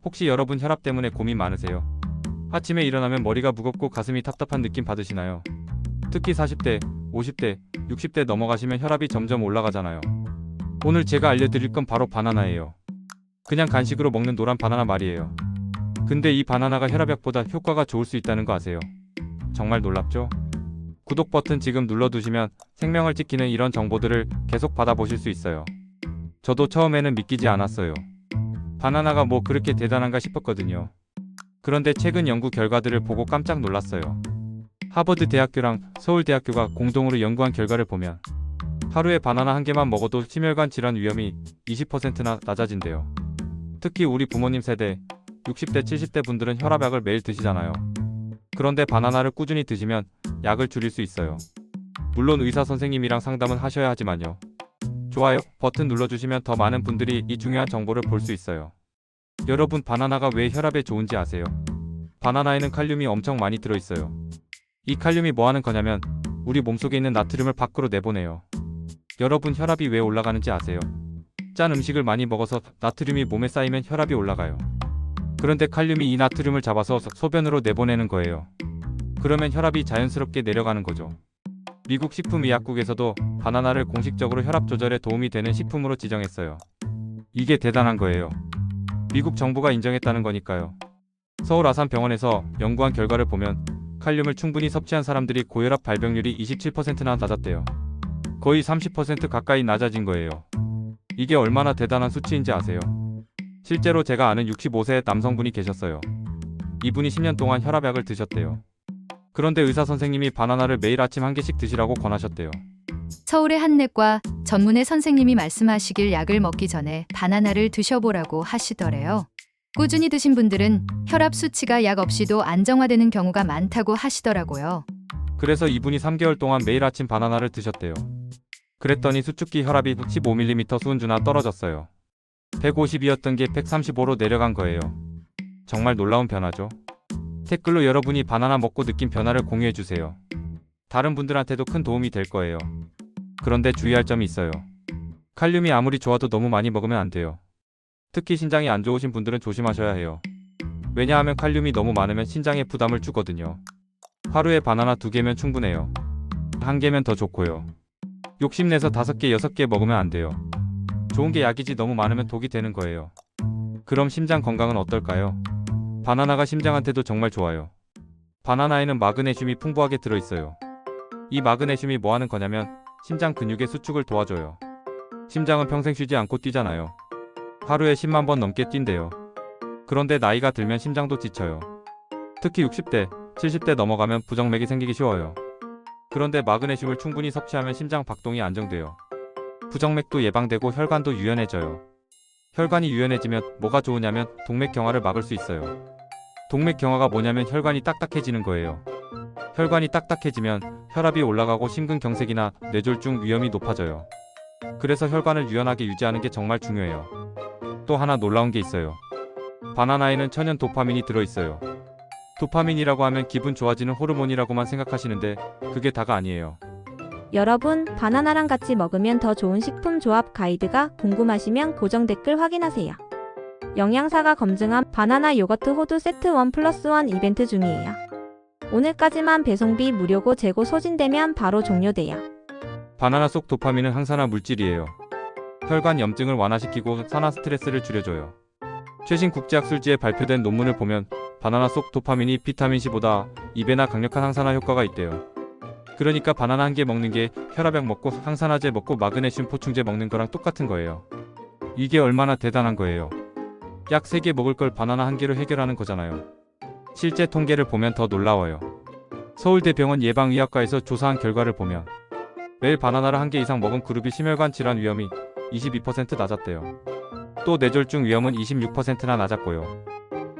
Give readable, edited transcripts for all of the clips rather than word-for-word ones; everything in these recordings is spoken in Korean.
혹시 여러분 혈압 때문에 고민 많으세요? 아침에 일어나면 머리가 무겁고 가슴이 답답한 느낌 받으시나요? 특히 40대, 50대, 60대 넘어가시면 혈압이 점점 올라가잖아요. 오늘 제가 알려드릴 건 바로 바나나예요. 그냥 간식으로 먹는 노란 바나나 말이에요. 근데 이 바나나가 혈압약보다 효과가 좋을 수 있다는 거 아세요? 정말 놀랍죠? 구독 버튼 지금 눌러두시면 생명을 지키는 이런 정보들을 계속 받아보실 수 있어요. 저도 처음에는 믿기지 않았어요. 바나나가 뭐 그렇게 대단한가 싶었거든요. 그런데 최근 연구 결과들을 보고 깜짝 놀랐어요. 하버드 대학교랑 서울대학교가 공동으로 연구한 결과를 보면 하루에 바나나 한 개만 먹어도 심혈관 질환 위험이 20%나 낮아진대요. 특히 우리 부모님 세대 60대 70대 분들은 혈압약을 매일 드시잖아요. 그런데 바나나를 꾸준히 드시면 약을 줄일 수 있어요. 물론 의사 선생님이랑 상담은 하셔야 하지만요. 좋아요 버튼 눌러주시면 더 많은 분들이 이 중요한 정보를 볼 수 있어요. 여러분 바나나가 왜 혈압에 좋은지 아세요? 바나나에는 칼륨이 엄청 많이 들어있어요. 이 칼륨이 뭐 하는 거냐면 우리 몸속에 있는 나트륨을 밖으로 내보내요. 여러분 혈압이 왜 올라가는지 아세요? 짠 음식을 많이 먹어서 나트륨이 몸에 쌓이면 혈압이 올라가요. 그런데 칼륨이 이 나트륨을 잡아서 소변으로 내보내는 거예요. 그러면 혈압이 자연스럽게 내려가는 거죠. 미국 식품의약국에서도 바나나를 공식적으로 혈압 조절에 도움이 되는 식품으로 지정했어요. 이게 대단한 거예요. 미국 정부가 인정했다는 거니까요. 서울 아산병원에서 연구한 결과를 보면 칼륨을 충분히 섭취한 사람들이 고혈압 발병률이 27%나 낮았대요. 거의 30% 가까이 낮아진 거예요. 이게 얼마나 대단한 수치인지 아세요? 실제로 제가 아는 65세 남성분이 계셨어요. 이분이 10년 동안 혈압약을 드셨대요. 그런데 의사 선생님이 바나나를 매일 아침 한 개씩 드시라고 권하셨대요. 서울의 한내과 전문의 선생님이 말씀하시길 약을 먹기 전에 바나나를 드셔보라고 하시더래요. 꾸준히 드신 분들은 혈압 수치가 약 없이도 안정화되는 경우가 많다고 하시더라고요. 그래서 이분이 3개월 동안 매일 아침 바나나를 드셨대요. 그랬더니 수축기 혈압이 15mm 수은주나 떨어졌어요. 150이었던 게 135로 내려간 거예요. 정말 놀라운 변화죠. 댓글로 여러분이 바나나 먹고 느낀 변화를 공유해주세요. 다른 분들한테도 큰 도움이 될 거예요. 그런데 주의할 점이 있어요. 칼륨이 아무리 좋아도 너무 많이 먹으면 안 돼요. 특히 신장이 안 좋으신 분들은 조심하셔야 해요. 왜냐하면 칼륨이 너무 많으면 신장에 부담을 주거든요. 하루에 바나나 2개면 충분해요. 1개면 더 좋고요. 욕심내서 5개, 6개 먹으면 안 돼요. 좋은 게 약이지 너무 많으면 독이 되는 거예요. 그럼 심장 건강은 어떨까요? 바나나가 심장한테도 정말 좋아요. 바나나에는 마그네슘이 풍부하게 들어있어요. 이 마그네슘이 뭐 하는 거냐면 심장 근육의 수축을 도와줘요. 심장은 평생 쉬지 않고 뛰잖아요. 하루에 10만 번 넘게 뛴대요. 그런데 나이가 들면 심장도 지쳐요. 특히 60대, 70대 넘어가면 부정맥이 생기기 쉬워요. 그런데 마그네슘을 충분히 섭취하면 심장 박동이 안정돼요. 부정맥도 예방되고 혈관도 유연해져요. 혈관이 유연해지면 뭐가 좋으냐면 동맥 경화를 막을 수 있어요. 동맥 경화가 뭐냐면 혈관이 딱딱해지는 거예요. 혈관이 딱딱해지면 혈압이 올라가고 심근경색이나 뇌졸중 위험이 높아져요. 그래서 혈관을 유연하게 유지하는 게 정말 중요해요. 또 하나 놀라운 게 있어요. 바나나에는 천연 도파민이 들어있어요. 도파민이라고 하면 기분 좋아지는 호르몬이라고만 생각하시는데 그게 다가 아니에요. 여러분, 바나나랑 같이 먹으면 더 좋은 식품 조합 가이드가 궁금하시면 고정 댓글 확인하세요. 영양사가 검증한 바나나 요거트 호두 세트 1+1 이벤트 중이에요. 오늘까지만 배송비 무료고 재고 소진되면 바로 종료돼요. 바나나 속 도파민은 항산화 물질이에요. 혈관 염증을 완화시키고 산화 스트레스를 줄여줘요. 최신 국제학술지에 발표된 논문을 보면 바나나 속 도파민이 비타민C보다 2배나 강력한 항산화 효과가 있대요. 그러니까 바나나 한 개 먹는 게 혈압약 먹고 항산화제 먹고 마그네슘 보충제 먹는 거랑 똑같은 거예요. 이게 얼마나 대단한 거예요. 약 3개 먹을 걸 바나나 한 개로 해결하는 거잖아요. 실제 통계를 보면 더 놀라워요. 서울대병원 예방의학과에서 조사한 결과를 보면 매일 바나나를 한 개 이상 먹은 그룹이 심혈관 질환 위험이 22% 낮았대요. 또 뇌졸중 위험은 26%나 낮았고요.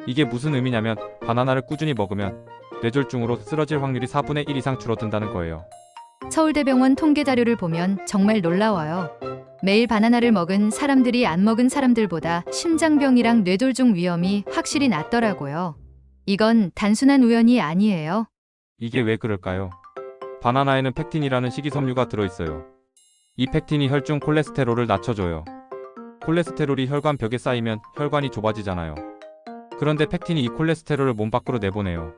이게 무슨 의미냐면 바나나를 꾸준히 먹으면 뇌졸중으로 쓰러질 확률이 4분의 1 이상 줄어든다는 거예요. 서울대병원 통계 자료를 보면 정말 놀라워요. 매일 바나나를 먹은 사람들이 안 먹은 사람들보다 심장병이랑 뇌졸중 위험이 확실히 낮더라고요. 이건 단순한 우연이 아니에요. 이게 왜 그럴까요? 바나나에는 펙틴이라는 식이섬유가 들어있어요. 이 펙틴이 혈중 콜레스테롤을 낮춰줘요. 콜레스테롤이 혈관 벽에 쌓이면 혈관이 좁아지잖아요. 그런데 팩틴이 이 콜레스테롤을 몸 밖으로 내보내요.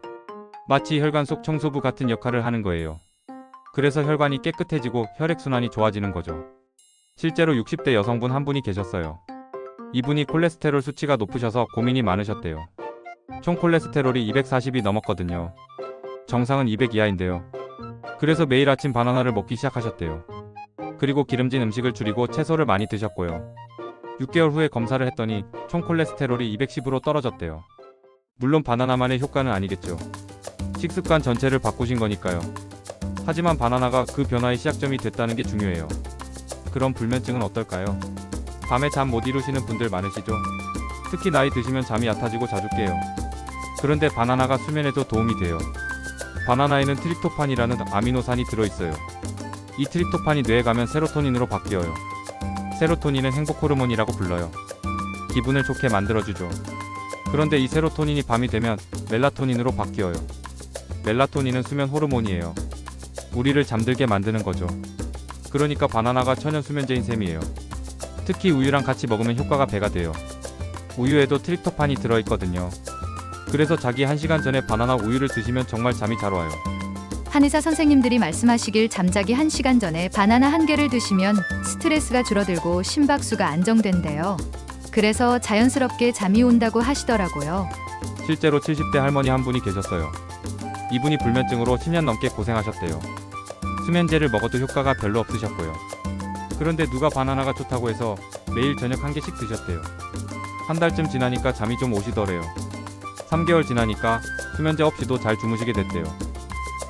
마치 혈관 속 청소부 같은 역할을 하는 거예요. 그래서 혈관이 깨끗해지고 혈액순환이 좋아지는 거죠. 실제로 60대 여성분 한 분이 계셨어요. 이분이 콜레스테롤 수치가 높으셔서 고민이 많으셨대요. 총 콜레스테롤이 240이 넘었거든요. 정상은 200 이하인데요. 그래서 매일 아침 바나나를 먹기 시작하셨대요. 그리고 기름진 음식을 줄이고 채소를 많이 드셨고요. 6개월 후에 검사를 했더니 총 콜레스테롤이 210으로 떨어졌대요. 물론 바나나만의 효과는 아니겠죠. 식습관 전체를 바꾸신 거니까요. 하지만 바나나가 그 변화의 시작점이 됐다는 게 중요해요. 그럼 불면증은 어떨까요? 밤에 잠 못 이루시는 분들 많으시죠? 특히 나이 드시면 잠이 얕아지고 자주 깨요. 그런데 바나나가 수면에도 도움이 돼요. 바나나에는 트립토판이라는 아미노산이 들어있어요. 이 트립토판이 뇌에 가면 세로토닌으로 바뀌어요. 세로토닌은 행복 호르몬이라고 불러요. 기분을 좋게 만들어주죠. 그런데 이 세로토닌이 밤이 되면 멜라토닌으로 바뀌어요. 멜라토닌은 수면 호르몬이에요. 우리를 잠들게 만드는 거죠. 그러니까 바나나가 천연 수면제인 셈이에요. 특히 우유랑 같이 먹으면 효과가 배가 돼요. 우유에도 트립토판이 들어있거든요. 그래서 자기 1시간 전에 바나나 우유를 드시면 정말 잠이 잘 와요. 한의사 선생님들이 말씀하시길 잠자기 1시간 전에 바나나 1개를 드시면 스트레스가 줄어들고 심박수가 안정된대요. 그래서 자연스럽게 잠이 온다고 하시더라고요. 실제로 70대 할머니 한 분이 계셨어요. 이분이 불면증으로 10년 넘게 고생하셨대요. 수면제를 먹어도 효과가 별로 없으셨고요. 그런데 누가 바나나가 좋다고 해서 매일 저녁 1개씩 드셨대요. 한 달쯤 지나니까 잠이 좀 오시더래요. 3개월 지나니까 수면제 없이도 잘 주무시게 됐대요.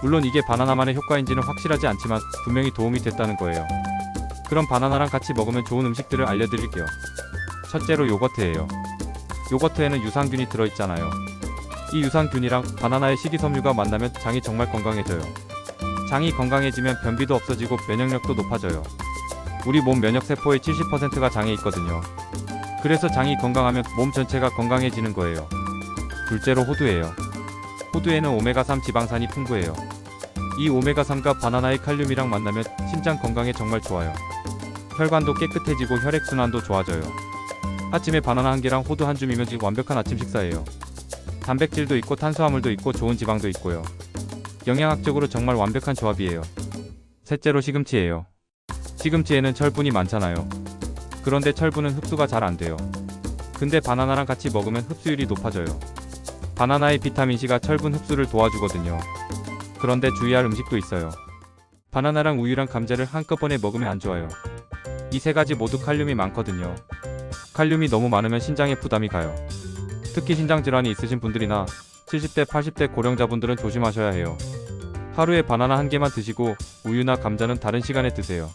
물론 이게 바나나만의 효과인지는 확실하지 않지만 분명히 도움이 됐다는 거예요. 그럼 바나나랑 같이 먹으면 좋은 음식들을 알려드릴게요. 첫째로 요거트예요. 요거트에는 유산균이 들어있잖아요. 이 유산균이랑 바나나의 식이섬유가 만나면 장이 정말 건강해져요. 장이 건강해지면 변비도 없어지고 면역력도 높아져요. 우리 몸 면역세포의 70%가 장에 있거든요. 그래서 장이 건강하면 몸 전체가 건강해지는 거예요. 둘째로 호두예요. 호두에는 오메가3 지방산이 풍부해요. 이 오메가3가 바나나의 칼륨이랑 만나면 심장 건강에 정말 좋아요. 혈관도 깨끗해지고 혈액순환도 좋아져요. 아침에 바나나 1개랑 호두 한 줌이면 완벽한 아침 식사예요. 단백질도 있고 탄수화물도 있고 좋은 지방도 있고요. 영양학적으로 정말 완벽한 조합이에요. 셋째로 시금치예요. 시금치에는 철분이 많잖아요. 그런데 철분은 흡수가 잘 안 돼요. 근데 바나나랑 같이 먹으면 흡수율이 높아져요. 바나나의 비타민C가 철분 흡수를 도와주거든요. 그런데 주의할 음식도 있어요. 바나나랑 우유랑 감자를 한꺼번에 먹으면 안 좋아요. 이 3가지 모두 칼륨이 많거든요. 칼륨이 너무 많으면 신장에 부담이 가요. 특히 신장 질환이 있으신 분들이나 70대, 80대 고령자분들은 조심하셔야 해요. 하루에 바나나 1개만 드시고 우유나 감자는 다른 시간에 드세요.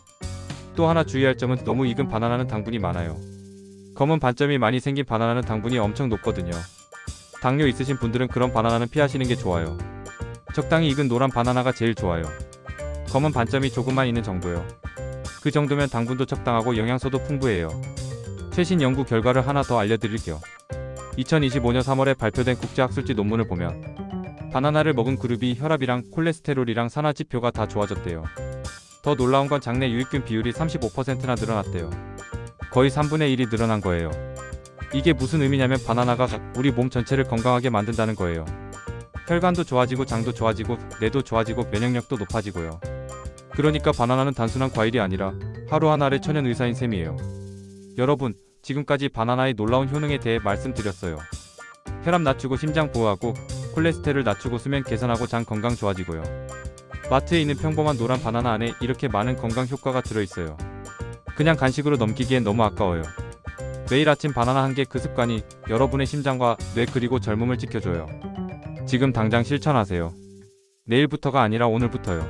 또 하나 주의할 점은 너무 익은 바나나는 당분이 많아요. 검은 반점이 많이 생긴 바나나는 당분이 엄청 높거든요. 당뇨 있으신 분들은 그런 바나나는 피하시는 게 좋아요. 적당히 익은 노란 바나나가 제일 좋아요. 검은 반점이 조금만 있는 정도요. 그 정도면 당분도 적당하고 영양소도 풍부해요. 최신 연구 결과를 하나 더 알려드릴게요. 2025년 3월에 발표된 국제학술지 논문을 보면 바나나를 먹은 그룹이 혈압이랑 콜레스테롤이랑 산화지표가 다 좋아졌대요. 더 놀라운 건 장내 유익균 비율이 35%나 늘어났대요. 거의 3분의 1이 늘어난 거예요. 이게 무슨 의미냐면 바나나가 우리 몸 전체를 건강하게 만든다는 거예요. 혈관도 좋아지고 장도 좋아지고 뇌도 좋아지고 면역력도 높아지고요. 그러니까 바나나는 단순한 과일이 아니라 하루 하나의 천연 의사인 셈이에요. 여러분, 지금까지 바나나의 놀라운 효능에 대해 말씀드렸어요. 혈압 낮추고 심장 보호하고 콜레스테롤 낮추고 수면 개선하고 장 건강 좋아지고요. 마트에 있는 평범한 노란 바나나 안에 이렇게 많은 건강 효과가 들어있어요. 그냥 간식으로 넘기기엔 너무 아까워요. 매일 아침 바나나 1개 그 습관이 여러분의 심장과 뇌 그리고 젊음을 지켜줘요. 지금 당장 실천하세요. 내일부터가 아니라 오늘부터요.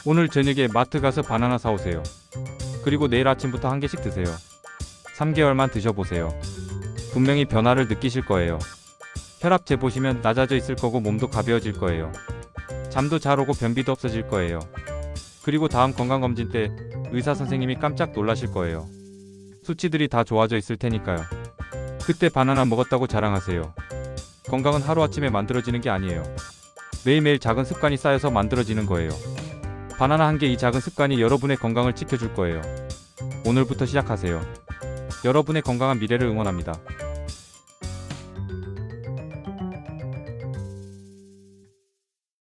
오늘 저녁에 마트 가서 바나나 사오세요. 그리고 내일 아침부터 1개씩 드세요. 3개월만 드셔보세요. 분명히 변화를 느끼실 거예요. 혈압 재보시면 낮아져 있을 거고 몸도 가벼워질 거예요. 잠도 잘 오고 변비도 없어질 거예요. 그리고 다음 건강검진 때 의사 선생님이 깜짝 놀라실 거예요. 수치들이 다 좋아져 있을 테니까요. 그때 바나나 먹었다고 자랑하세요. 건강은 하루아침에 만들어지는 게 아니에요. 매일매일 작은 습관이 쌓여서 만들어지는 거예요. 바나나 1개 이 작은 습관이 여러분의 건강을 지켜줄 거예요. 오늘부터 시작하세요. 여러분의 건강한 미래를 응원합니다.